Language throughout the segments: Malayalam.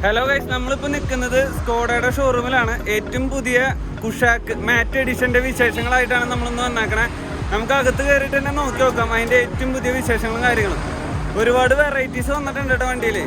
ഹലോ ഗൈസ്, നമ്മളിപ്പോൾ നിൽക്കുന്നത് സ്കോഡയുടെ ഷോറൂമിലാണ്. ഏറ്റവും പുതിയ കുഷാക്ക് മാറ്റ് എഡിഷൻ്റെ വിശേഷങ്ങളായിട്ടാണ് നമ്മളിന്ന് വന്നേക്കണേ. നമുക്ക് അകത്ത് കയറിയിട്ട് തന്നെ നോക്കി നോക്കാം അതിൻ്റെ ഏറ്റവും പുതിയ വിശേഷങ്ങളും കാര്യങ്ങളും. ഒരുപാട് വെറൈറ്റീസ് വന്നിട്ടുണ്ട് കേട്ടോ വണ്ടിയിൽ.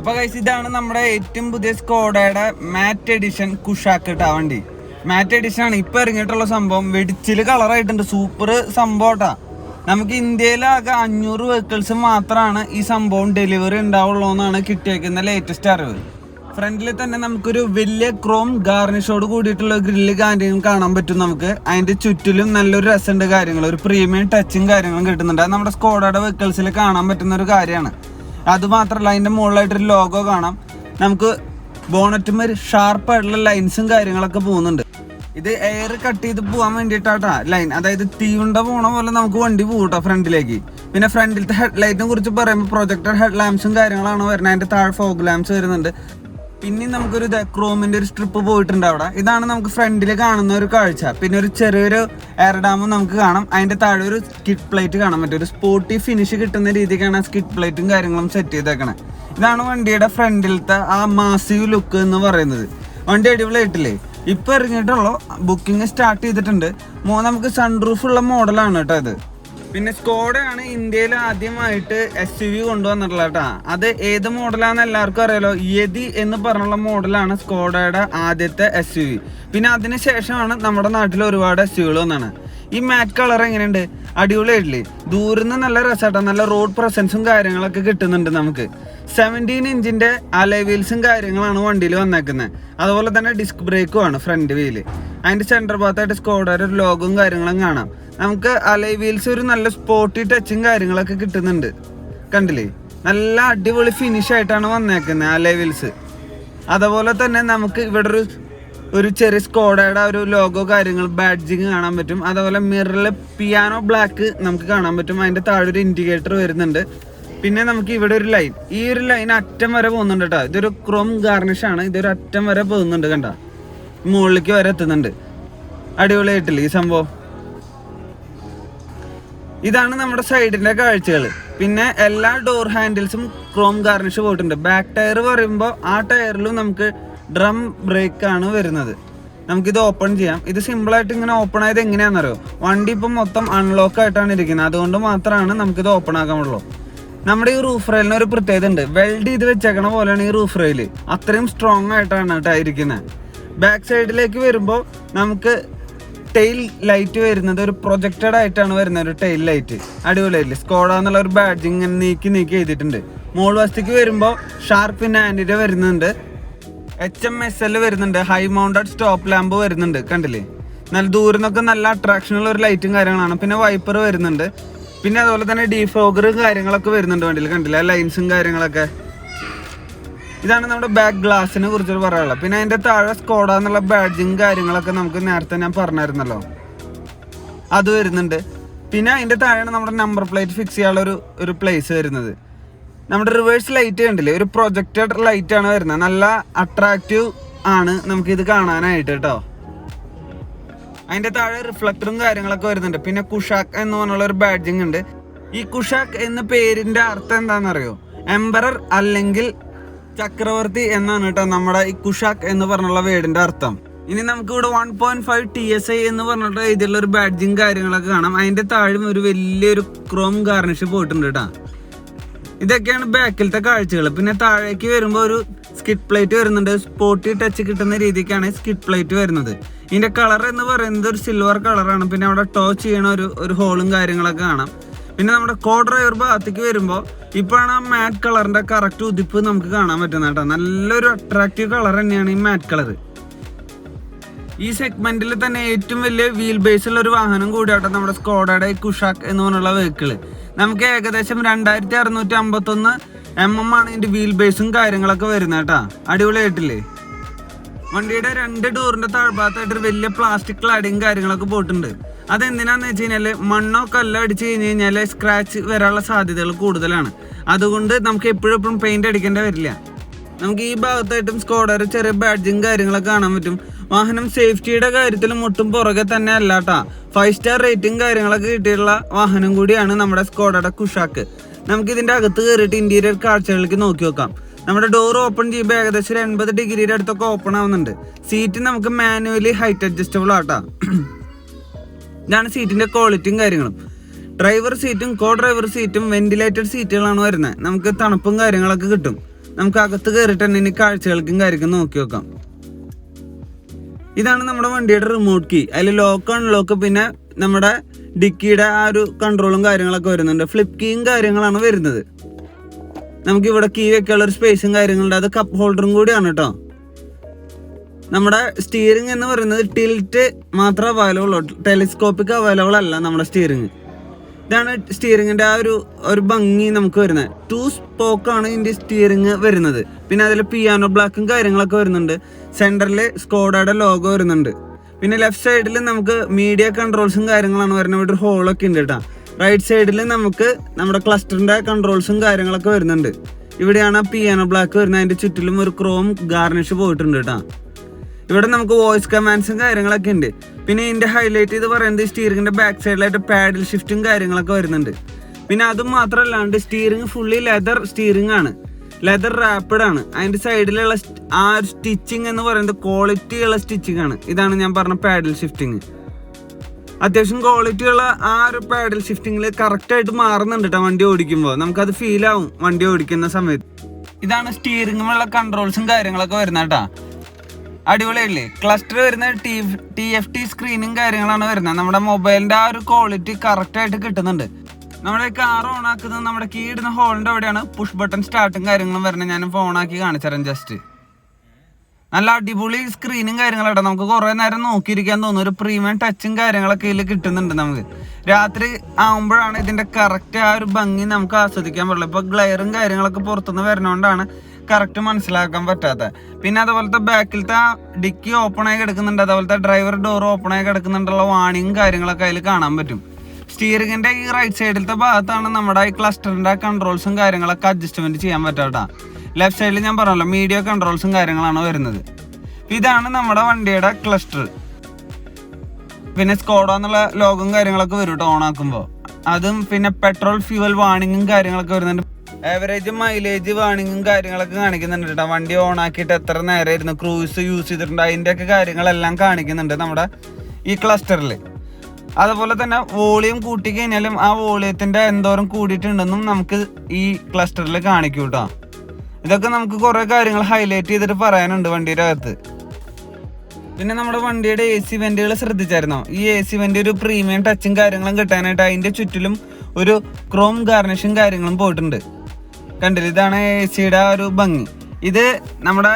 അപ്പോൾ ഗൈസ്, ഇതാണ് നമ്മുടെ ഏറ്റവും പുതിയ സ്കോഡയുടെ മാറ്റ് എഡിഷൻ കുഷാക്ക് കേട്ടോ വണ്ടി. മാറ്റ് എഡിഷൻ ആണ് ഇപ്പോൾ ഇറങ്ങിയിട്ടുള്ള സംഭവം. വെടിച്ചിൽ കളറായിട്ടുണ്ട്, സൂപ്പർ സംഭവം കേട്ടോ. നമുക്ക് ഇന്ത്യയിലാകെ 500 വെഹിക്കിൾസ് മാത്രമാണ് ഈ സംഭവം ഡെലിവറി ഉണ്ടാവുള്ളൂ എന്നാണ് കിട്ടിയേക്കുന്ന ലേറ്റസ്റ്റ് അറിവ്. ഫ്രണ്ടിൽ തന്നെ നമുക്കൊരു വലിയ ക്രോം ഗാർണിഷോട് കൂടിയിട്ടുള്ള ഗ്രില്ല് കാര്യങ്ങൾ കാണാൻ പറ്റും. നമുക്ക് അതിൻ്റെ ചുറ്റിലും നല്ലൊരു രസമുണ്ട് കാര്യങ്ങൾ, ഒരു പ്രീമിയം ടച്ചും കാര്യങ്ങളും കിട്ടുന്നുണ്ട്. അത് നമ്മുടെ സ്കോഡയുടെ വെഹിക്കിൾസിൽ കാണാൻ പറ്റുന്ന ഒരു കാര്യമാണ്. അതുമാത്രമല്ല, അതിൻ്റെ മുകളിലായിട്ടൊരു ലോഗോ കാണാം. നമുക്ക് ബോണറ്റും ഷാർപ്പായിട്ടുള്ള ലൈൻസും കാര്യങ്ങളൊക്കെ പോകുന്നുണ്ട്. ഇത് എയർ കട്ട് ചെയ്ത് പോകാൻ വേണ്ടിയിട്ടാട്ടാ ലൈൻ, അതായത് തീവണ്ട പോണ പോലെ നമുക്ക് വണ്ടി പോകട്ടോ ഫ്രണ്ടിലേക്ക്. പിന്നെ ഫ്രണ്ടിലത്തെ ഹെഡ്ലൈറ്റിനെ കുറിച്ച് പറയുമ്പോൾ പ്രൊജക്ടർ ഹെഡ് ലാംപ്സും കാര്യങ്ങളാണ് വരുന്നത്. അതിൻ്റെ താഴെ ഫോഗ് ലാംപ്സ് വരുന്നുണ്ട്. പിന്നെ നമുക്കൊരു ക്രോമിൻ്റെ ഒരു സ്ട്രിപ്പ് പോയിട്ടുണ്ട് അവിടെ. ഇതാണ് നമുക്ക് ഫ്രണ്ടിൽ കാണുന്ന ഒരു കാഴ്ച. പിന്നെ ഒരു ചെറിയൊരു എയർ ഡാമും നമുക്ക് കാണാം. അതിൻ്റെ താഴെ ഒരു സ്കിഡ് പ്ലേറ്റ് കാണാൻ പറ്റും. ഒരു സ്പോർട്ടി ഫിനിഷ് കിട്ടുന്ന രീതിക്കാണ് സ്കിഡ് പ്ലേറ്റും കാര്യങ്ങളും സെറ്റ് ചെയ്തേക്കണേ. ഇതാണ് വണ്ടിയുടെ ഫ്രണ്ടിലത്തെ ആ മാസീവ് ലുക്ക് എന്ന് പറയുന്നത്. വണ്ടി അടിപൊളിയായിട്ടില്ലേ? ഇപ്പോൾ ഇറങ്ങിയിട്ടുള്ളൂ, ബുക്കിംഗ് സ്റ്റാർട്ട് ചെയ്തിട്ടുണ്ട്. നമുക്ക് സൺറൂഫ് ഉള്ള മോഡലാണ് കേട്ടോ ഇത്. പിന്നെ സ്കോഡയാണ് ഇന്ത്യയിൽ ആദ്യമായിട്ട് SUV കൊണ്ടുവന്നിട്ടുള്ളത് കേട്ടോ. അത് ഏത് മോഡലാണെന്ന് എല്ലാവർക്കും അറിയാലോ. യതി എന്ന് പറഞ്ഞുള്ള മോഡലാണ് സ്കോഡയുടെ ആദ്യത്തെ SUV. പിന്നെ അതിന് ശേഷമാണ് നമ്മുടെ നാട്ടിൽ ഒരുപാട് SUVകൾ വന്നാണ്. ഈ മാറ്റ് കളർ എങ്ങനെയുണ്ട്? അടിപൊളിയായിട്ടില്ലേ? ദൂരം നിന്ന് നല്ല രസമാട്ടോ. നല്ല റോഡ് പ്രസൻസും കാര്യങ്ങളൊക്കെ കിട്ടുന്നുണ്ട് നമുക്ക്. 17 ഇഞ്ചിൻ്റെ അലോയ് വീൽസും കാര്യങ്ങളാണ് വണ്ടിയിൽ വന്നേക്കുന്നത്. അതുപോലെ തന്നെ ഡിസ്ക് ബ്രേക്കും ആണ് ഫ്രണ്ട് വീല്. അതിൻ്റെ സെൻറ്റർ ഭാഗത്തായിട്ട് സ്കോഡയുടെ ഒരു ലോഗും കാര്യങ്ങളും കാണാം. നമുക്ക് അലോയ് വീൽസ് ഒരു നല്ല സ്പോർട്ടി ടച്ചും കാര്യങ്ങളൊക്കെ കിട്ടുന്നുണ്ട്. കണ്ടില്ലേ? നല്ല അടിപൊളി ഫിനിഷ് ആയിട്ടാണ് വന്നേക്കുന്നത് അലോയ് വീൽസ്. അതുപോലെ തന്നെ നമുക്ക് ഇവിടെ ഒരു ചെറിയ സ്കോഡയുടെ ഒരു ലോഗോ കാര്യങ്ങൾ ബാഡ്ജിങ് കാണാൻ പറ്റും. അതുപോലെ മിററിൽ പിയാനോ ബ്ലാക്ക് നമുക്ക് കാണാൻ പറ്റും. അതിൻ്റെ താഴെ ഒരു ഇൻഡിക്കേറ്റർ വരുന്നുണ്ട്. പിന്നെ നമുക്ക് ഇവിടെ ഒരു ലൈൻ, ഈ ഒരു ലൈൻ അറ്റം വരെ പോകുന്നുണ്ട് കേട്ടോ. ഇതൊരു ക്രോം ഗാർണിഷാണ്. ഇതൊരു അറ്റം വരെ പോകുന്നുണ്ട്, കണ്ട മുകളിലേക്ക് വരെ എത്തുന്നുണ്ട്. അടിപൊളിയായിട്ടില്ലേ ഈ സംഭവം? ഇതാണ് നമ്മുടെ സൈഡിൻ്റെ കാഴ്ചകൾ. പിന്നെ എല്ലാ ഡോർ ഹാൻഡിൽസും ക്രോം ഗാർണിഷ് പോയിട്ടുണ്ട്. ബാക്ക് ടയർ പറയുമ്പോൾ ആ ടയറിലും നമുക്ക് ഡ്രം ബ്രേക്കാണ് വരുന്നത്. നമുക്കിത് ഓപ്പൺ ചെയ്യാം. ഇത് സിമ്പിളായിട്ട് ഇങ്ങനെ ഓപ്പൺ ആയത് എങ്ങനെയാണെന്നറിയോ? വണ്ടി ഇപ്പം മൊത്തം അൺലോക്ക് ആയിട്ടാണ് ഇരിക്കുന്നത്. അതുകൊണ്ട് മാത്രമാണ് നമുക്കിത് ഓപ്പൺ ആക്കാൻ പറ്റുള്ളൂ. നമ്മുടെ ഈ റൂഫ് റെയിലിന് ഒരു പ്രത്യേകത ഉണ്ട്. വെൽഡ് ചെയ്ത് വെച്ചേക്കണ പോലെയാണ് ഈ റൂഫ് റെയിൽ. അത്രയും സ്ട്രോങ് ആയിട്ടാണ് കേട്ടോ ഇരിക്കുന്നത്. ബാക്ക് സൈഡിലേക്ക് വരുമ്പോൾ നമുക്ക് ടെയിൽ ലൈറ്റ് വരുന്നത് ഒരു പ്രൊജക്റ്റഡ് ആയിട്ടാണ് വരുന്നത്, ഒരു ടെയിൽ ലൈറ്റ്. അടിപൊളിയായില്ലേ? സ്കോഡ എന്നുള്ള ഒരു ബാഡ്ജിങ് ഇങ്ങനെ നീക്കി എഴുതിയിട്ടുണ്ട്. മോൾ വശത്തേക്ക് വരുമ്പോൾ ഷാർപ്പ് ആൻഡിൻ്റെ വരുന്നുണ്ട്. HMSL വരുന്നുണ്ട്. ഹൈ മൗണ്ടഡ് സ്റ്റോപ്പ് ലാമ്പ് വരുന്നുണ്ട്. കണ്ടില്ലേ? നല്ല ദൂരം നിന്നൊക്കെ നല്ല അട്രാക്ഷനുള്ള ഒരു ലൈറ്റും കാര്യങ്ങളാണ്. പിന്നെ വൈപ്പർ വരുന്നുണ്ട്. പിന്നെ അതുപോലെ തന്നെ ഡീഫോഗർ കാര്യങ്ങളൊക്കെ വരുന്നുണ്ട് വണ്ടിയിൽ. കണ്ടില്ല ലൈൻസും കാര്യങ്ങളൊക്കെ. ഇതാണ് നമ്മുടെ ബാക്ക് ഗ്ലാസിനെ കുറിച്ചൊരു പറയാനുള്ളത്. പിന്നെ അതിൻ്റെ താഴെ സ്കോഡ എന്നുള്ള ബാഡ്ജിങ് കാര്യങ്ങളൊക്കെ നമുക്ക് നേരത്തെ ഞാൻ പറഞ്ഞായിരുന്നല്ലോ, അത് വരുന്നുണ്ട്. പിന്നെ അതിൻ്റെ താഴെയാണ് നമ്മുടെ നമ്പർ പ്ലേറ്റ് ഫിക്സ് ചെയ്യാനുള്ള ഒരു പ്ലേസ് വരുന്നത്. നമ്മുടെ റിവേഴ്സ് ലൈറ്റ് കണ്ടില്ലേ? ഒരു പ്രൊജക്റ്റഡ് ലൈറ്റാണ് വരുന്നത്. നല്ല അട്രാക്റ്റീവ് ആണ് നമുക്കിത് കാണാനായിട്ട് കേട്ടോ. അതിൻ്റെ താഴെ റിഫ്ലക്ടറും കാര്യങ്ങളൊക്കെ വരുന്നുണ്ട്. പിന്നെ കുഷാക്ക് എന്ന് പറഞ്ഞുള്ള ഒരു ബാഡ്ജിങ് ഉണ്ട്. ഈ കുഷാക്ക് എന്ന പേരിൻ്റെ അർത്ഥം എന്താണെന്നറിയോ? എംബറർ അല്ലെങ്കിൽ ചക്രവർത്തി എന്നാണ് കേട്ടോ നമ്മുടെ ഈ കുഷാക്ക് എന്ന് പറഞ്ഞുള്ള വേർഡിൻ്റെ അർത്ഥം. ഇനി നമുക്ക് ഇവിടെ 1.5 TSI എന്ന് പറഞ്ഞിട്ട് ഇതിലുള്ള ഒരു ബാഡ്ജിങ് കാര്യങ്ങളൊക്കെ കാണാം. അതിൻ്റെ താഴെ ഒരു വലിയൊരു ക്രോം ഗാർണിഷ് പോയിട്ടുണ്ട് കേട്ടോ. ഇതൊക്കെയാണ് ബാക്കിലത്തെ കാഴ്ചകൾ. പിന്നെ താഴേക്ക് വരുമ്പോൾ ഒരു സ്കിഡ് പ്ലേറ്റ് വരുന്നുണ്ട്. സ്പോർട്ടി ടച്ച് കിട്ടുന്ന രീതിക്കാണ് സ്കിഡ് പ്ലേറ്റ് വരുന്നത്. ഇതിൻ്റെ കളർ എന്ന് പറയുന്നത് ഒരു സിൽവർ കളറാണ്. പിന്നെ അവിടെ ടോച്ച് ചെയ്യണ ഒരു ഹോളും കാര്യങ്ങളൊക്കെ കാണാം. പിന്നെ നമ്മുടെ കോ ഡ്രൈവർ ഭാഗത്തേക്ക് വരുമ്പോൾ ഇപ്പോഴാണ് ആ മാറ്റ് കളറിൻ്റെ കറക്റ്റ് ഉതിപ്പ് നമുക്ക് കാണാൻ പറ്റുന്നത് കേട്ടോ. നല്ലൊരു അട്രാക്റ്റീവ് കളർ തന്നെയാണ് ഈ മാറ്റ് കളർ. ഈ സെഗ്മെന്റിൽ തന്നെ ഏറ്റവും വലിയ വീൽ ബേസ് ഉള്ള ഒരു വാഹനം കൂടിയാട്ടോ നമ്മുടെ സ്കോഡയുടെ കുഷാക്ക് എന്ന് പറഞ്ഞുള്ള വെഹിക്കിള്. നമുക്ക് ഏകദേശം 2651 mm ആണ് ഇതിൻ്റെ വീൽ ബേസും കാര്യങ്ങളൊക്കെ വരുന്നത് കേട്ടോ. അടിപൊളിയായിട്ടില്ലേ? വണ്ടിയുടെ 2 ഡോറിൻ്റെ താഴ്ഭാഗത്തായിട്ടൊരു വലിയ പ്ലാസ്റ്റിക് ക്ലാഡിങ് കാര്യങ്ങളൊക്കെ പോയിട്ടുണ്ട്. അതെന്തിനാന്ന് വെച്ച് കഴിഞ്ഞാൽ മണ്ണോ കല്ലോ അടിച്ച് കഴിഞ്ഞ് കഴിഞ്ഞാൽ സ്ക്രാച്ച് വരാനുള്ള സാധ്യതകൾ കൂടുതലാണ്. അതുകൊണ്ട് നമുക്ക് എപ്പോഴും പെയിന്റ് അടിക്കേണ്ടി വരില്ല. നമുക്ക് ഈ ഭാഗത്തായിട്ടും സ്കോഡയുടെ ചെറിയ ബാഡ്ജിങ് കാര്യങ്ങളൊക്കെ കാണാൻ പറ്റും. വാഹനം സേഫ്റ്റിയുടെ കാര്യത്തിലും ഒട്ടും പുറകെ തന്നെ അല്ലാട്ടാ. 5 സ്റ്റാർ റേറ്റിംഗ് കാര്യങ്ങളൊക്കെ കിട്ടിയിട്ടുള്ള വാഹനം കൂടിയാണ് നമ്മുടെ സ്കോഡയുടെ കുഷാക്ക്. നമുക്ക് ഇതിന്റെ അകത്ത് കയറിയിട്ട് ഇന്റീരിയർ കാഴ്ചകളിലേക്ക് നോക്കി നോക്കാം. നമ്മുടെ ഡോർ ഓപ്പൺ ചെയ്യുമ്പോൾ ഏകദേശം 80 ഡിഗ്രിയുടെ അടുത്തൊക്കെ ഓപ്പൺ ആവുന്നുണ്ട്. സീറ്റ് നമുക്ക് മാനുവലി ഹൈറ്റ് അഡ്ജസ്റ്റബിൾ ആട്ടാ. ഇതാണ് സീറ്റിന്റെ ക്വാളിറ്റിയും കാര്യങ്ങളും. ഡ്രൈവർ സീറ്റും കോ ഡ്രൈവർ സീറ്റും വെന്റിലേറ്റഡ് സീറ്റുകളാണ് വരുന്നത്. നമുക്ക് തണുപ്പും കാര്യങ്ങളൊക്കെ കിട്ടും. നമുക്ക് അകത്ത് കയറിയിട്ട് തന്നെ ഇനി കാഴ്ചകൾക്കും കാര്യങ്ങളും നോക്കി നോക്കാം. ഇതാണ് നമ്മുടെ വണ്ടിയുടെ റിമോട്ട് കീ. അതിൽ ലോക്ക് അൺലോക്ക് പിന്നെ നമ്മുടെ ഡിക്കിയുടെ ആ ഒരു കൺട്രോളും കാര്യങ്ങളൊക്കെ വരുന്നുണ്ട്. ഫ്ലിപ്പ് കീയും കാര്യങ്ങളാണ് വരുന്നത്. നമുക്ക് ഇവിടെ കീ വെക്കാനുള്ള ഒരു സ്പേസും കാര്യങ്ങളുണ്ട്. അത് കപ്പ് ഹോൾഡറും കൂടിയാണ് കേട്ടോ. നമ്മുടെ സ്റ്റിയറിംഗ് എന്ന് പറയുന്നത് ടിൽറ്റ് മാത്രം അവൈലബിൾ ഉള്ളൂ, ടെലിസ്കോപ്പിക് അവൈലബിൾ അല്ല നമ്മുടെ സ്റ്റിയറിംഗ്. ഇതാണ് സ്റ്റിയറിംഗിന്റെ ആ ഒരു ഭംഗി നമുക്ക് വരുന്നത്. 2 സ്പോക്കാണ് ഇതിന്റെ സ്റ്റിയറിംഗ് വരുന്നത്. പിന്നെ അതിൽ പിയാനോ ബ്ലാക്കും കാര്യങ്ങളൊക്കെ വരുന്നുണ്ട്. സെന്ററിൽ സ്കോഡയുടെ ലോഗോ വരുന്നുണ്ട്. പിന്നെ ലെഫ്റ്റ് സൈഡിൽ നമുക്ക് മീഡിയ കൺട്രോൾസും കാര്യങ്ങളാണ് വരുന്നത്. ഇവിടെ ഒരു ഹോളൊക്കെ ഉണ്ട് കേട്ടോ. റൈറ്റ് സൈഡിൽ നമുക്ക് നമ്മുടെ ക്ലസ്റ്ററിന്റെ കൺട്രോൾസും കാര്യങ്ങളൊക്കെ വരുന്നുണ്ട്. ഇവിടെയാണ് പിയാനോ ബ്ലാക്ക് വരുന്നത്. അതിന്റെ ചുറ്റിലും ഒരു ക്രോം ഗാർണിഷ് പോയിട്ടുണ്ട് കേട്ടോ. ഇവിടെ നമുക്ക് വോയിസ് കമാൻഡ്സും കാര്യങ്ങളൊക്കെ ഉണ്ട്. പിന്നെ ഇതിന്റെ ഹൈലൈറ്റ് ചെയ്ത് പറയുന്നത് സ്റ്റിയറിംഗിന്റെ ബാക്ക് സൈഡിലായിട്ട് പാഡിൽ ഷിഫ്റ്റും കാര്യങ്ങളൊക്കെ വരുന്നുണ്ട്. പിന്നെ അതും മാത്രമല്ലാണ്ട് സ്റ്റിയറിംഗ് ഫുള്ളി ലെതർ സ്റ്റിയറിംഗ് ആണ്, ലെതർ റാപ്പിഡ് ആണ്. അതിന്റെ സൈഡിലുള്ള ആ ഒരു സ്റ്റിച്ചിങ് എന്ന് പറയുന്നത് ക്വാളിറ്റി ഉള്ള സ്റ്റിച്ചിങ് ആണ്. ഇതാണ് ഞാൻ പറഞ്ഞ പാഡിൽ ഷിഫ്റ്റിങ്. അത്യാവശ്യം ക്വാളിറ്റി ഉള്ള ആ ഒരു പാഡിൽ ഷിഫ്റ്റിങ്ങിൽ കറക്റ്റ് ആയിട്ട് മാറുന്നുണ്ട് കേട്ടോ. വണ്ടി ഓടിക്കുമ്പോൾ നമുക്കത് ഫീൽ ആവും വണ്ടി ഓടിക്കുന്ന സമയത്ത്. ഇതാണ് സ്റ്റിയറിംഗിലുള്ള കൺട്രോൾസും കാര്യങ്ങളൊക്കെ വരുന്നത് കേട്ടോ. അടിപൊളിയല്ലേ. ക്ലസ്റ്റർ വരുന്ന TFT സ്ക്രീനും കാര്യങ്ങളാണ് വരുന്നത്. നമ്മുടെ മൊബൈലിന്റെ ആ ഒരു ക്വാളിറ്റി കറക്റ്റ് ആയിട്ട് കിട്ടുന്നുണ്ട്. നമ്മുടെ കാർ ഓൺ ആക്കുന്നത് നമ്മുടെ കീ ഇടുന്ന ഹോളിന്റെ അവിടെയാണ് പുഷ് ബട്ടൺ സ്റ്റാർട്ടും കാര്യങ്ങളും വരുന്നത്. ഞാൻ ഫോൺ ആക്കി കാണിച്ചുതരാം ജസ്റ്റ്. നല്ല അടിപൊളി സ്ക്രീനും കാര്യങ്ങളായിട്ട് നമുക്ക് കുറെ നേരം നോക്കിയിരിക്കാൻ തോന്നും. ഒരു പ്രീമിയം ടച്ചും കാര്യങ്ങളൊക്കെ ഇതിൽ കിട്ടുന്നുണ്ട്. നമുക്ക് രാത്രി ആകുമ്പോഴാണ് ഇതിന്റെ കറക്റ്റ് ആ ഒരു ഭംഗി നമുക്ക് ആസ്വദിക്കാൻ പറ്റുള്ളൂ. ഇപ്പൊ ഗ്ലെയറും കാര്യങ്ങളൊക്കെ പുറത്തുനിന്ന് വരുന്നതുകൊണ്ടാണ് കറക്റ്റ് മനസ്സിലാക്കാൻ പറ്റാത്ത. പിന്നെ അതുപോലത്തെ ബാക്കിലത്തെ ഡിക്കി ഓപ്പൺ ആയി കിടക്കുന്നുണ്ട്. അതുപോലത്തെ ഡ്രൈവർ ഡോർ ഓപ്പൺ ആയി കിടക്കുന്നുണ്ടുള്ള വാണിംഗ് കാര്യങ്ങളൊക്കെ അതിൽ കാണാൻ പറ്റും. സ്റ്റിയറിംഗിന്റെ ഈ റൈറ്റ് സൈഡിലത്തെ ഭാഗത്താണ് നമ്മുടെ ഈ ക്ലസ്റ്ററിന്റെ കൺട്രോൾസും കാര്യങ്ങളൊക്കെ അഡ്ജസ്റ്റ്മെന്റ് ചെയ്യാൻ പറ്റാട്ടാ. ലെഫ്റ്റ് സൈഡിൽ ഞാൻ പറഞ്ഞല്ലോ മീഡിയ കൺട്രോൾസും കാര്യങ്ങളാണ് വരുന്നത്. ഇതാണ് നമ്മുടെ വണ്ടിയുടെ ക്ലസ്റ്റർ. പിന്നെ സ്കോഡ എന്നുള്ള ലോഗും കാര്യങ്ങളൊക്കെ വരും കേട്ടോ ഓൺ ആക്കുമ്പോൾ. അതും പിന്നെ പെട്രോൾ ഫ്യൂവൽ വാണിങ്ങും കാര്യങ്ങളൊക്കെ വരുന്നുണ്ട്. ആവറേജ് മൈലേജ് വാണിങ്ങും കാര്യങ്ങളൊക്കെ കാണിക്കുന്നുണ്ട് കേട്ടോ. വണ്ടി ഓൺ ആക്കിയിട്ട് എത്ര നേരമായിരുന്നു ക്രൂസ് യൂസ് ചെയ്തിട്ടുണ്ട് അതിൻ്റെയൊക്കെ കാര്യങ്ങളെല്ലാം കാണിക്കുന്നുണ്ട് നമ്മുടെ ഈ ക്ലസ്റ്ററിൽ. അതുപോലെ തന്നെ വോളിയം കൂട്ടി കഴിഞ്ഞാലും ആ വോളിയത്തിന്റെ എന്തോരം കൂടിയിട്ടുണ്ടെന്നും നമുക്ക് ഈ ക്ലസ്റ്ററിൽ കാണിക്കും കേട്ടോ. ഇതൊക്കെ നമുക്ക് കുറെ കാര്യങ്ങൾ ഹൈലൈറ്റ് ചെയ്തിട്ട് പറയാനുണ്ട് വണ്ടിയുടെ അകത്ത്. പിന്നെ നമ്മുടെ വണ്ടിയുടെ AC വെന്റുകൾ ശ്രദ്ധിച്ചായിരുന്നോ? ഈ AC വെന്റ് ഒരു പ്രീമിയം ടച്ചും കാര്യങ്ങളും കിട്ടാനായിട്ട് അതിന്റെ ചുറ്റിലും ഒരു ക്രോം ഗാർണിഷും കാര്യങ്ങളും പോയിട്ടുണ്ട്. കണ്ടില്ല, ഇതാണ് AC-യുടെ ഒരു ഭംഗി. ഇത് നമ്മുടെ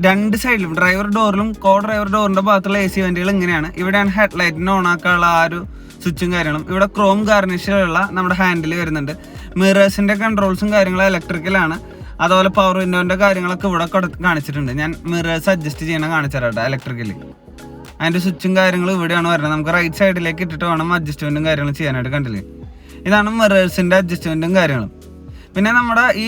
രണ്ട് സൈഡിലും ഡ്രൈവർ ഡോറിലും കോ ഡ്രൈവർ ഡോറിന്റെ ഭാഗത്തുള്ള AC വെന്റുകൾ ഇങ്ങനെയാണ്. ഇവിടെയാണ് ഹെഡ് ലൈറ്റിന് ഓൺ ആക്കാനുള്ള ആ ഒരു സ്വിച്ചും കാര്യങ്ങളും. ഇവിടെ ക്രോം ഗാർണിഷിലുള്ള നമ്മുടെ ഹാൻഡിൽ വരുന്നുണ്ട്. മിറേഴ്സിന്റെ കൺട്രോൾസും കാര്യങ്ങളും ഇലക്ട്രിക്കലാണ്. അതുപോലെ പവർ വിൻഡോന്റെ കാര്യങ്ങളൊക്കെ ഇവിടെ കാണിച്ചിട്ടുണ്ട്. ഞാൻ മിറേഴ്സ് അഡ്ജസ്റ്റ് ചെയ്യണം കാണിച്ചുതരാം ഇലക്ട്രിക്കലി. അതിന്റെ സ്വിച്ചും കാര്യങ്ങളും ഇവിടെയാണ് വരുന്നത്. നമുക്ക് റൈറ്റ് സൈഡിലേക്ക് ഇട്ടിട്ട് വേണം അഡ്ജസ്റ്റ്മെന്റും കാര്യങ്ങളും ചെയ്യാനായിട്ട്. കണ്ടില്ലേ, ഇതാണ് മിറേഴ്സിന്റെ അഡ്ജസ്റ്റ്മെന്റും കാര്യങ്ങളും. പിന്നെ നമ്മുടെ ഈ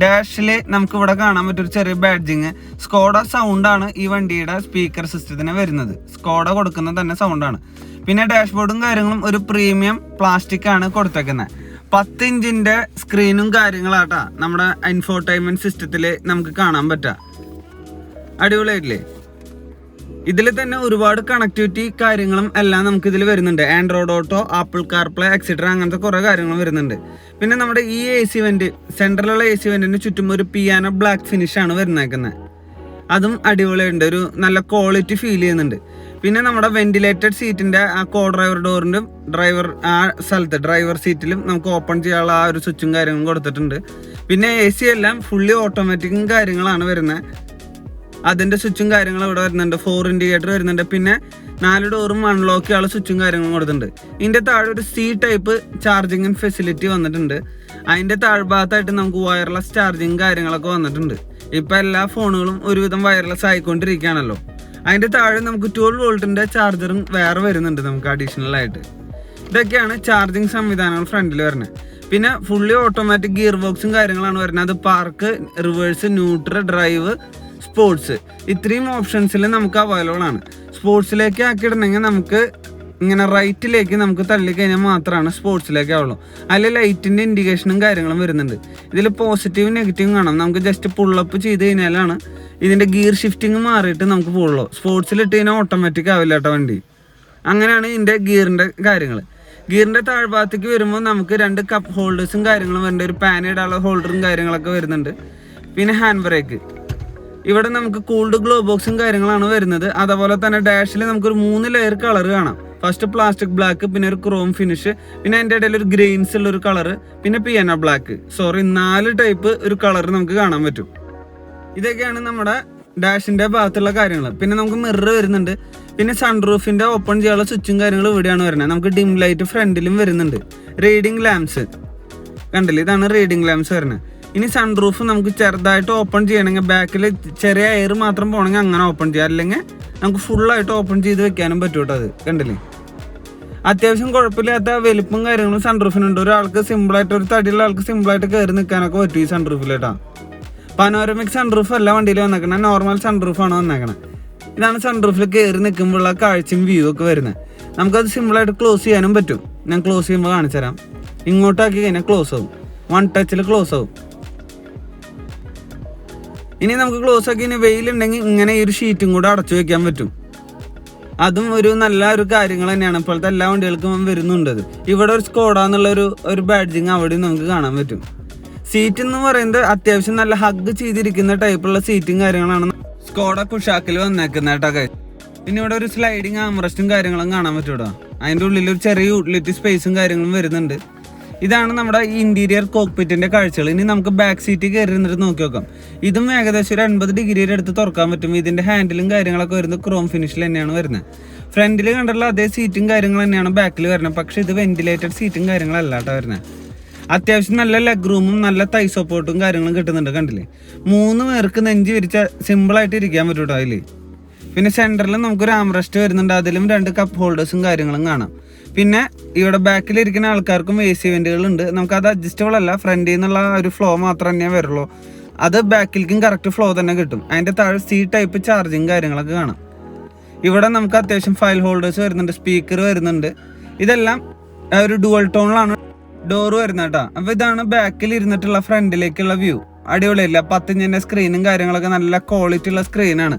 ഡാഷിൽ നമുക്ക് ഇവിടെ കാണാൻ പറ്റൊരു ചെറിയ ബാഡ്ജിങ്. സ്കോഡ സൗണ്ടാണ് ഈ വണ്ടിയുടെ സ്പീക്കർ സിസ്റ്റത്തിന് വരുന്നത്. സ്കോഡ കൊടുക്കുന്ന തന്നെ സൗണ്ടാണ്. പിന്നെ ഡാഷ്ബോർഡും കാര്യങ്ങളും ഒരു പ്രീമിയം പ്ലാസ്റ്റിക് ആണ് കൊടുത്തേക്കുന്നത്. 10 ഇഞ്ചിന്റെ സ്ക്രീനും കാര്യങ്ങളാട്ടാ നമ്മുടെ ഇൻഫോർടൈൻമെന്റ് സിസ്റ്റത്തില് നമുക്ക് കാണാൻ പറ്റാ. അടിപൊളിയായിട്ടില്ലേ? ഇതിൽ തന്നെ ഒരുപാട് കണക്ടിവിറ്റി കാര്യങ്ങളും എല്ലാം നമുക്ക് ഇതിൽ വരുന്നുണ്ട്. Android auto, apple CarPlay etcetera അങ്ങനത്തെ കുറെ കാര്യങ്ങൾ വരുന്നുണ്ട്. പിന്നെ നമ്മുടെ ഈ AC വെന്റ്, സെൻട്രലുള്ള AC വെന്റിന് ചുറ്റും ഒരു പിയാനോ ബ്ലാക്ക് ഫിനിഷ് ആണ് വരുന്നേക്കുന്നത്. അതും അടിപൊളിയുണ്ട്, ഒരു നല്ല ക്വാളിറ്റി ഫീൽ ചെയ്യുന്നുണ്ട്. പിന്നെ നമ്മുടെ വെന്റിലേറ്റഡ് സീറ്റിന്റെ ആ കോ ഡ്രൈവർ ഡോറിന്റെ ഡ്രൈവർ ആ സ്ഥലത്ത് ഡ്രൈവർ സീറ്റിലും നമുക്ക് ഓപ്പൺ ചെയ്യാനുള്ള ആ ഒരു സ്വിച്ചും കാര്യങ്ങളും കൊടുത്തിട്ടുണ്ട്. പിന്നെ AC എല്ലാം ഫുള്ളി ഓട്ടോമാറ്റിക്കും കാര്യങ്ങളാണ് വരുന്നത്. അതിന്റെ സ്വിച്ചും കാര്യങ്ങളും ഇവിടെ വരുന്നുണ്ട്. 4 ഇൻഡിക്കേറ്റർ വരുന്നുണ്ട്. പിന്നെ 4 ഡോറും അൺലോക്ക് ചെയ്യാനുള്ള സ്വിച്ചും കാര്യങ്ങളും കൊടുത്തിട്ടുണ്ട്. ഇതിന്റെ താഴെ ഒരു C ടൈപ്പ് ചാർജിങ് ഫെസിലിറ്റി വന്നിട്ടുണ്ട്. അതിന്റെ താഴ്ഭാഗത്തായിട്ട് നമുക്ക് വയർലെസ് ചാർജിങ് കാര്യങ്ങളൊക്കെ വന്നിട്ടുണ്ട്. ഇപ്പൊ എല്ലാ ഫോണുകളും ഒരുവിധം വയർലെസ് ആയിക്കൊണ്ടിരിക്കുകയാണല്ലോ. അതിന്റെ താഴെ നമുക്ക് 12 വോൾട്ടിന്റെ ചാർജറും വേറെ വരുന്നുണ്ട് നമുക്ക് അഡീഷണൽ ആയിട്ട്. ഇതൊക്കെയാണ് ചാർജിങ് സംവിധാനങ്ങൾ ഫ്രണ്ടിൽ വരുന്നത്. പിന്നെ ഫുള്ളി ഓട്ടോമാറ്റിക് ഗിയർ ബോക്സും കാര്യങ്ങളാണ് വരുന്നത്. അത് park, reverse, neutral, drive, sports, ഇത്രയും ഓപ്ഷൻസിൽ നമുക്ക് അവൈലബിൾ ആണ്. സ്പോർട്സിലേക്ക് ആക്കിയിടണമെങ്കിൽ നമുക്ക് ഇങ്ങനെ റൈറ്റിലേക്ക് നമുക്ക് തള്ളിക്കഴിഞ്ഞാൽ മാത്രമാണ് സ്പോർട്സിലേക്ക് ആവുള്ളൂ. അതിൽ ലൈറ്റിൻ്റെ ഇൻഡിക്കേഷനും കാര്യങ്ങളും വരുന്നുണ്ട്. ഇതിൽ പോസിറ്റീവും നെഗറ്റീവും കാണാം. നമുക്ക് ജസ്റ്റ് പുള്ളപ്പ് ചെയ്ത് കഴിഞ്ഞാലാണ് ഇതിൻ്റെ ഗിയർ ഷിഫ്റ്റിങ് മാറിയിട്ട് നമുക്ക് പോകുള്ളൂ. സ്പോർട്സിലിട്ട് കഴിഞ്ഞാൽ ഓട്ടോമാറ്റിക് ആവില്ല കേട്ടോ വണ്ടി. അങ്ങനെയാണ് ഇതിൻ്റെ ഗിയറിൻ്റെ കാര്യങ്ങൾ. ഗിയറിൻ്റെ താഴ്ഭാഗത്തേക്ക് വരുമ്പോൾ നമുക്ക് 2 കപ്പ് ഹോൾഡേഴ്സും കാര്യങ്ങളും വരുന്നുണ്ട്. ഒരു പാൻ ഇടാനുള്ള ഹോൾഡറും കാര്യങ്ങളൊക്കെ വരുന്നുണ്ട്. പിന്നെ ഹാൻഡ് ബ്രേക്ക്. ഇവിടെ നമുക്ക് കൂൾഡ് ഗ്ലോ ബോക്സും കാര്യങ്ങളാണ് വരുന്നത്. അതുപോലെ തന്നെ ഡാഷിൽ നമുക്കൊരു 3 ലെയർ കളർ കാണാം. ഫസ്റ്റ് പ്ലാസ്റ്റിക് ബ്ലാക്ക്, പിന്നെ ഒരു ക്രോം ഫിനിഷ്, പിന്നെ അതിൻ്റെ ഇടയിൽ ഒരു ഗ്രെയിൻസ് ഉള്ള ഒരു കളർ, പിന്നെ പിയാനോ ബ്ലാക്ക്. 4 ടൈപ്പ് ഒരു കളർ നമുക്ക് കാണാൻ പറ്റും. ഇതൊക്കെയാണ് നമ്മുടെ ഡാഷിൻ്റെ ഭാഗത്തുള്ള കാര്യങ്ങൾ. പിന്നെ നമുക്ക് മിറർ വരുന്നുണ്ട്. പിന്നെ സൺറൂഫിൻ്റെ ഓപ്പൺ ചെയ്യാനുള്ള സ്വിച്ചും കാര്യങ്ങളും ഇവിടെയാണ് വരുന്നത്. നമുക്ക് ഡിം ലൈറ്റ് ഫ്രണ്ടിലും വരുന്നുണ്ട്. റീഡിങ് ലാംപ്സ് കണ്ടില്ലേ, ഇതാണ് റീഡിങ് ലാംപ്സ് വരുന്നത്. ഇനി സൺറൂഫ് നമുക്ക് ചെറുതായിട്ട് ഓപ്പൺ ചെയ്യണമെങ്കിൽ ബാക്കിൽ ചെറിയ എയർ മാത്രം പോകണമെങ്കിൽ അങ്ങനെ ഓപ്പൺ ചെയ്യാം. അല്ലെങ്കിൽ നമുക്ക് ഫുള്ളായിട്ട് ഓപ്പൺ ചെയ്ത് വെക്കാനും പറ്റും കേട്ടോ. അത് കണ്ടില്ലേ, അത്യാവശ്യം കുഴപ്പമില്ലാത്ത വലിപ്പം കാര്യങ്ങളും സൺറൂഫിനുണ്ട്. ഒരാൾക്ക് സിമ്പിളായിട്ട്, ഒരു തടിയുള്ള ആൾക്ക് സിമ്പിളായിട്ട് കയറി നിൽക്കാനൊക്കെ പറ്റും ഈ സൺറൂഫിലേട്ടാ. പനോരമിക് സൺറൂഫ് അല്ല വണ്ടിയിൽ വന്നേക്കണേ, നോർമൽ സൺറൂഫാണ് വന്നേക്കണേ. ഇതാണ് സൺറൂഫിൽ കയറി നിൽക്കുമ്പോഴുള്ള കാഴ്ചയും വ്യൂ ഒക്കെ വരുന്നത്. നമുക്കത് സിമ്പിളായിട്ട് ക്ലോസ് ചെയ്യാനും പറ്റും. ഞാൻ ക്ലോസ് ചെയ്യുമ്പോൾ കാണിച്ചു തരാം. ഇങ്ങോട്ടാക്കി കഴിഞ്ഞാൽ ക്ലോസ് ആവും, 1 ടച്ചിൽ ക്ലോസ് ആവും. ഇനി നമുക്ക് ക്ലോസ് ആക്കി ഇനി വെയിലുണ്ടെങ്കിൽ ഇങ്ങനെ ഈ ഒരു ഷീറ്റും കൂടെ അടച്ചു വെക്കാൻ പറ്റും. അതും ഒരു നല്ല ഒരു കാര്യങ്ങൾ തന്നെയാണ്. ഇപ്പോഴത്തെ എല്ലാ വണ്ടികൾക്കും വരുന്നുണ്ട്. ഇവിടെ ഒരു സ്കോഡ എന്നുള്ള ഒരു ബാഡ്ജിങ് അവിടെയും നമുക്ക് കാണാൻ പറ്റും. സീറ്റ് എന്ന് പറയുന്നത് അത്യാവശ്യം നല്ല ഹഗ് ചെയ്തിരിക്കുന്ന ടൈപ്പുള്ള സീറ്റും കാര്യങ്ങളാണ് സ്കോഡ കുഷാക്കിൽ വന്നേക്കുന്നത് കേട്ടോ. പിന്നെ ഇവിടെ ഒരു സ്ലൈഡിങ് ആംറസ്റ്റും കാര്യങ്ങളും കാണാൻ പറ്റും കേട്ടോ. അതിൻ്റെ ഉള്ളിൽ ഒരു ചെറിയ യൂട്ടിലിറ്റി സ്പേസും കാര്യങ്ങളും വരുന്നുണ്ട്. ഇതാണ് നമ്മുടെ ഇന്റീരിയർ കോക്പിറ്റിന്റെ കാഴ്ചകൾ. ഇനി നമുക്ക് ബാക്ക് സീറ്റ് കയറി ഇരുന്നിട്ട് നോക്കി നോക്കാം. ഇതും ഏകദേശം ഒരു 80 ഡിഗ്രിയുടെ അടുത്ത് തുറക്കാൻ പറ്റും. ഇതിന്റെ ഹാൻഡിലും കാര്യങ്ങളൊക്കെ വരുന്നത് ക്രോം ഫിനിഷിൽ തന്നെയാണ് വരുന്നത്. ഫ്രണ്ടിൽ കണ്ടുള്ള അതേ സീറ്റും കാര്യങ്ങൾ തന്നെയാണ് ബാക്കിൽ വരുന്നത്. പക്ഷെ ഇത് വെന്റിലേറ്റഡ് സീറ്റും കാര്യങ്ങളല്ല കേട്ടോ വരുന്നത്. അത്യാവശ്യം നല്ല ലെഗ് റൂമും നല്ല തൈ സപ്പോർട്ടും കാര്യങ്ങളും കിട്ടുന്നുണ്ട്. കണ്ടില്ലേ, 3 പേർക്ക് നെഞ്ച് വിരിച്ച സിമ്പിളായിട്ട് ഇരിക്കാൻ പറ്റും കേട്ടോ അതിൽ. പിന്നെ സെൻറ്ററിൽ നമുക്കൊരു ആംറസ്റ്റ് വരുന്നുണ്ട്. അതിലും 2 കപ്പ് ഹോൾഡേഴ്സും കാര്യങ്ങളും കാണാം. പിന്നെ ഇവിടെ ബാക്കിലിരിക്കുന്ന ആൾക്കാർക്കും AC വെന്റുകളുണ്ട്. നമുക്കത് അഡ്ജസ്റ്റബിൾ അല്ല, ഫ്രണ്ടിൽ നിന്നുള്ള ഒരു ഫ്ലോ മാത്രം തന്നെ വരുള്ളൂ. അത് ബാക്കിലേക്കും കറക്റ്റ് ഫ്ലോ തന്നെ കിട്ടും. അതിൻ്റെ താഴെ C ടൈപ്പ് ചാർജിങ് കാര്യങ്ങളൊക്കെ കാണാം. ഇവിടെ നമുക്ക് അത്യാവശ്യം ഫയൽ ഹോൾഡേഴ്സ് വരുന്നുണ്ട്, സ്പീക്കർ വരുന്നുണ്ട്. ഇതെല്ലാം ഒരു ഡുവൽ ടോണിലാണ് ഡോറ് വരുന്നത് കേട്ടോ. അപ്പോൾ ഇതാണ് ബാക്കിൽ ഇരുന്നിട്ടുള്ള ഫ്രണ്ടിലേക്കുള്ള വ്യൂ. അടിപൊളിയല്ല, 10 ഇഞ്ചിൻ്റെ സ്ക്രീനും കാര്യങ്ങളൊക്കെ നല്ല ക്വാളിറ്റി ഉള്ള സ്ക്രീനാണ്.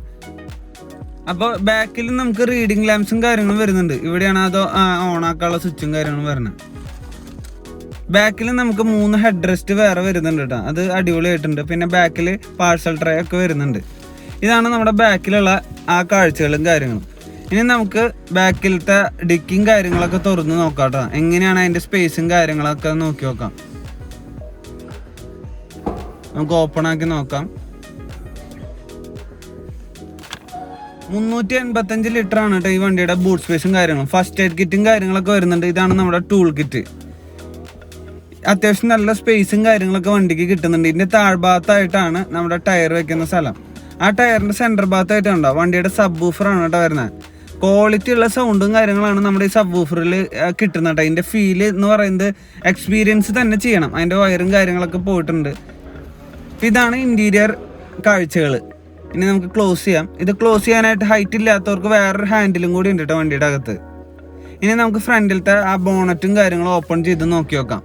അപ്പോൾ ബാക്കിൽ നമുക്ക് റീഡിങ് ലാംപ്സും കാര്യങ്ങളും വരുന്നുണ്ട്. ഇവിടെയാണ് അത് ഓണാക്കാനുള്ള സ്വിച്ചും കാര്യങ്ങളും വരുന്നത്. ബാക്കിൽ നമുക്ക് 3 ഹെഡ് റെസ്റ്റ് വേറെ വരുന്നുണ്ട് കേട്ടോ. അത് അടിപൊളിയായിട്ടുണ്ട്. പിന്നെ ബാക്കിൽ പാഴ്സൽ ട്രേ ഒക്കെ വരുന്നുണ്ട്. ഇതാണ് നമ്മുടെ ബാക്കിലുള്ള ആ കാഴ്ചകളും കാര്യങ്ങളും. ഇനി നമുക്ക് ബാക്കിലത്തെ ഡിക്കിയും കാര്യങ്ങളൊക്കെ തുറന്ന് നോക്കാം കേട്ടോ. എങ്ങനെയാണ് അതിൻ്റെ സ്പേസും കാര്യങ്ങളൊക്കെ നോക്കി നോക്കാം. നമുക്ക് ഓപ്പൺ ആക്കി നോക്കാം. 385 ലിറ്റർ ആണ് കേട്ടോ ഈ വണ്ടിയുടെ ബൂട്ട് സ്പേസും കാര്യങ്ങളും. ഫസ്റ്റ് എയ്ഡ് കിറ്റും കാര്യങ്ങളൊക്കെ വരുന്നുണ്ട്. ഇതാണ് നമ്മുടെ ടൂൾ കിറ്റ്. അത്യാവശ്യം നല്ല സ്പേസും കാര്യങ്ങളൊക്കെ വണ്ടിക്ക് കിട്ടുന്നുണ്ട്. ഇതിൻ്റെ താഴ്ഭാഗത്തായിട്ടാണ് നമ്മുടെ ടയർ വെക്കുന്ന സ്ഥലം. ആ ടയറിൻ്റെ സെൻറ്റർ ഭാഗത്തായിട്ടുണ്ടോ വണ്ടിയുടെ സബ് വൂഫറാണ് കേട്ടോ വരുന്നത്. ക്വാളിറ്റി ഉള്ള സൗണ്ടും കാര്യങ്ങളാണ് നമ്മുടെ ഈ സബ് വൂഫറിൽ കിട്ടുന്നത് കേട്ടോ. അതിൻ്റെ ഫീല് എന്ന് പറയുന്നത് എക്സ്പീരിയൻസ് തന്നെ ചെയ്യണം. അതിൻ്റെ വയറും കാര്യങ്ങളൊക്കെ പോയിട്ടുണ്ട്. ഇതാണ് ഇൻറ്റീരിയർ കാഴ്ചകൾ. ഇനി നമുക്ക് ക്ലോസ് ചെയ്യാം. ഇത് ക്ലോസ് ചെയ്യാനായിട്ട് ഹൈറ്റ് ഇല്ലാത്തവർക്ക് വേറൊരു ഹാൻഡിലും കൂടി ഉണ്ട് കേട്ടോ വണ്ടിയുടെ അകത്ത്. ഇനി നമുക്ക് ഫ്രണ്ടിലത്തെ ആ ബോണറ്റും കാര്യങ്ങളും ഓപ്പൺ ചെയ്ത് നോക്കി നോക്കാം.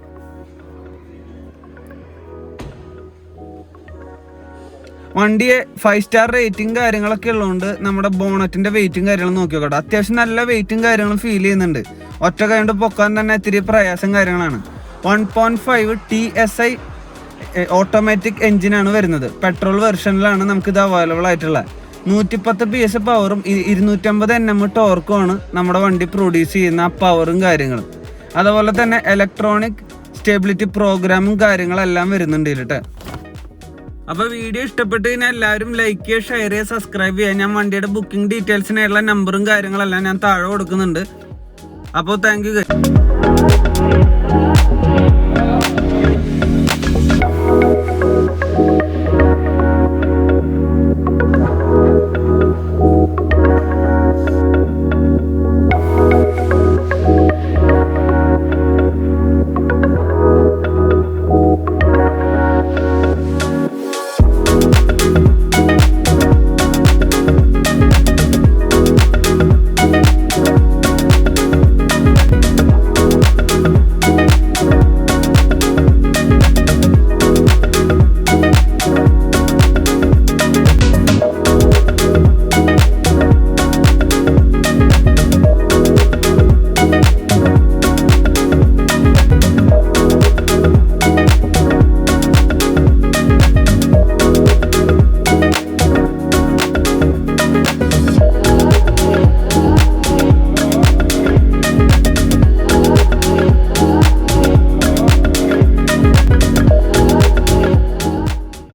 വണ്ടിയെ 5 സ്റ്റാർ റേറ്റിംഗ് കാര്യങ്ങളൊക്കെ ഉള്ളതുകൊണ്ട് നമ്മുടെ ബോണറ്റിന്റെ വെയിറ്റും കാര്യങ്ങളും നോക്കി നോക്കട്ടെ. അത്യാവശ്യം നല്ല വെയിറ്റും കാര്യങ്ങളും ഫീൽ ചെയ്യുന്നുണ്ട്. ഒറ്റ കൈ കൊണ്ട് പൊക്കാൻ തന്നെ ഇത്തിരി പ്രയാസം കാര്യങ്ങളാണ്. 1.5 TSI ഓട്ടോമാറ്റിക് എഞ്ചിനാണ് വരുന്നത്. പെട്രോൾ വെർഷനിലാണ് നമുക്കിത് അവൈലബിൾ ആയിട്ടുള്ളത്. 110 PS പവറും 250 Nm ടോർക്കുമാണ് നമ്മുടെ വണ്ടി പ്രൊഡ്യൂസ് ചെയ്യുന്ന ആ പവറും കാര്യങ്ങളും. അതുപോലെ തന്നെ ഇലക്ട്രോണിക് സ്റ്റെബിലിറ്റി പ്രോഗ്രാമും കാര്യങ്ങളെല്ലാം വരുന്നുണ്ട് ഇതിലിട്ട്. അപ്പോൾ വീഡിയോ ഇഷ്ടപ്പെട്ട് കഴിഞ്ഞാൽ എല്ലാവരും ലൈക്ക് ചെയ്യുക, ഷെയർ ചെയ്യുക, സബ്സ്ക്രൈബ് ചെയ്യുക. ഞാൻ വണ്ടിയുടെ ബുക്കിംഗ് ഡീറ്റെയിൽസിനായിട്ടുള്ള നമ്പറും കാര്യങ്ങളെല്ലാം ഞാൻ താഴെ കൊടുക്കുന്നുണ്ട്. അപ്പോൾ താങ്ക് യു.